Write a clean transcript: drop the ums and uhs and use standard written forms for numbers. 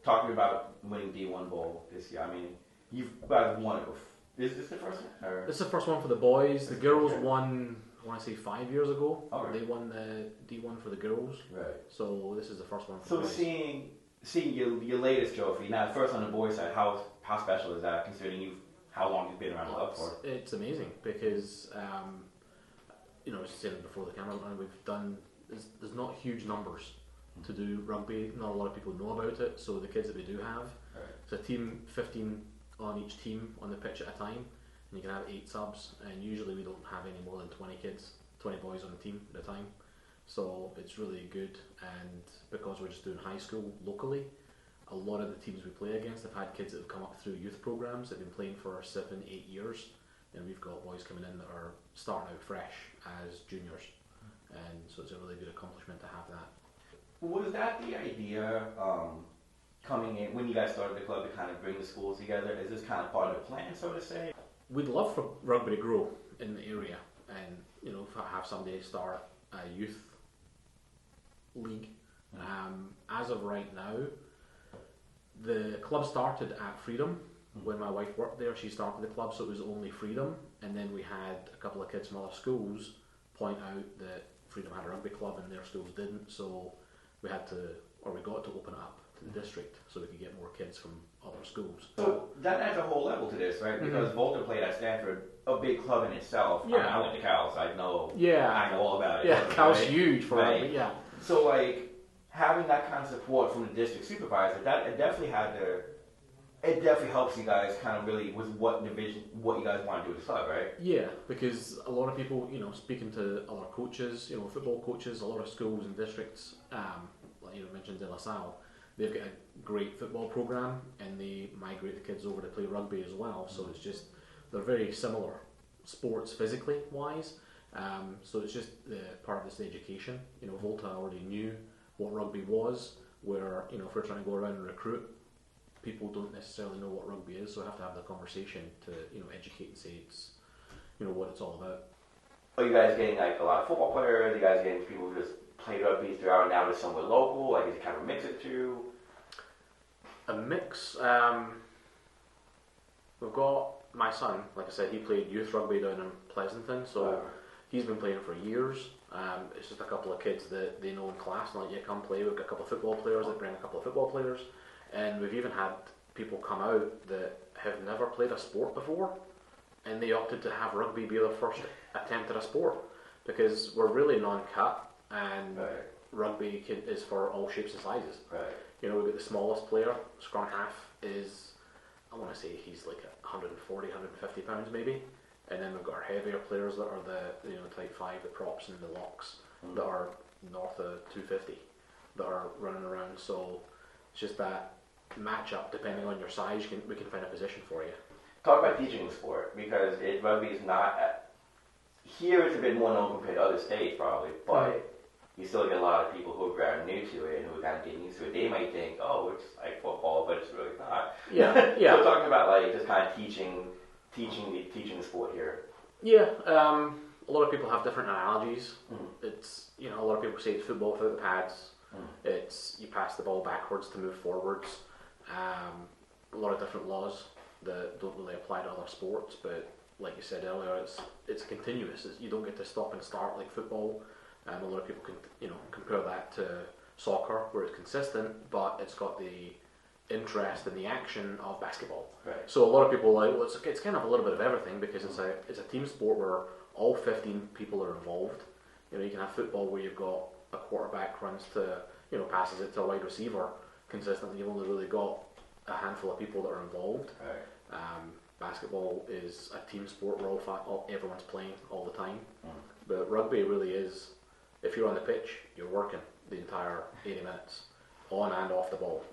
talking about winning D1 Bowl this year. I mean, you guys won it before. Is this the first one? Or? This is the first one for the boys. The girls won, I want to say 5 years ago. Okay. They won the D1 for the girls. Right. So this is the first one for the the boys. So seeing your latest trophy, now first on the boys side, how special is that considering how long you've been around the club for? It's amazing because, you know, I was saying it before the camera, and we've done, there's not huge numbers to do rugby. Not a lot of people know about it, so the kids that we do have, it's a team, 15 on each team on the pitch at a time, and you can have 8 subs, and usually we don't have any more than 20 boys on the team at a time, so it's really good. And because we're just doing high school locally, a lot of the teams we play against have had kids that have come up through youth programs that have been playing for 7-8 years, and we've got boys coming in that are starting out fresh as juniors, and so it's a really good accomplishment to have that. Was that the idea coming in when you guys started the club to kind of bring the schools together? Is this kind of part of the plan, so to say? We'd love for rugby to grow in the area, and you know, have somebody start a youth league. As of right now, the club started at Freedom. When my wife worked there, she started the club, so it was only Freedom, and then we had a couple of kids from other schools point out that Freedom had a rugby club and their schools didn't, so we got to open it up to the district so we could get more kids from other schools. So that adds a whole level to this, right? Because Volta played at Stanford, a big club in itself. Yeah. I went to Cal's, I know all about it. Yeah, Cal's huge for rugby, yeah. So like, having that kind of support from the district supervisor, it definitely helps you guys kind of really with what you guys want to do with the club, right? Yeah, because a lot of people, you know, speaking to other coaches, you know, football coaches, a lot of schools and districts, like you mentioned De La Salle, they've got a great football program and they migrate the kids over to play rugby as well. So it's just, they're very similar sports physically wise. So it's just part of this education. You know, Volta already knew what rugby was, where, you know, if we're trying to go around and recruit, people don't necessarily know what rugby is, so I have to have the conversation to, you know, educate and say it's, you know, what it's all about. Are you guys getting like a lot of football players? Are you guys getting people who just play rugby throughout now to somewhere local? Like, is it kind of a mix of two? A mix. We've got my son, like I said, he played youth rugby down in Pleasanton, so he's been playing for years. It's just a couple of kids that they know in class, and like, yeah, come play. We've got a couple of football players that bring a couple of football players. And we've even had people come out that have never played a sport before, and they opted to have rugby be their first attempt at a sport, because we're really non-cut, and rugby is for all shapes and sizes. Right. You know, we've got the smallest player, scrum half, is, I want to say he's like 140, 150 pounds maybe, and then we've got our heavier players that are the, you know, type 5, the props and the locks, that are north of 250, that are running around. So it's just that match up, depending on your size, we can find a position for you. Talk about teaching the sport, because rugby is not here. It's a bit more known compared to other states, probably, but you still get a lot of people who are brand new to it and who are kind of getting used to it. They might think, oh, it's like football, but it's really not. Yeah, yeah. So talking about like just kind of teaching the sport here. Yeah, a lot of people have different analogies. It's, you know, a lot of people say it's football without the pads. It's you pass the ball backwards to move forwards. A lot of different laws that don't really apply to other sports, but like you said earlier, it's continuous. You don't get to stop and start like football. A lot of people can, you know, compare that to soccer, where it's consistent, but it's got the interest and the action of basketball. Right. So a lot of people are like, well, it's kind of a little bit of everything, because it's a team sport where all 15 people are involved. You know, you can have football where you've got a quarterback runs to, you know, passes it to a wide receiver consistently. You've only really got a handful of people that are involved. Right. Basketball is a team sport where everyone's playing all the time. But rugby really is, if you're on the pitch, you're working the entire 80 minutes, on and off the ball.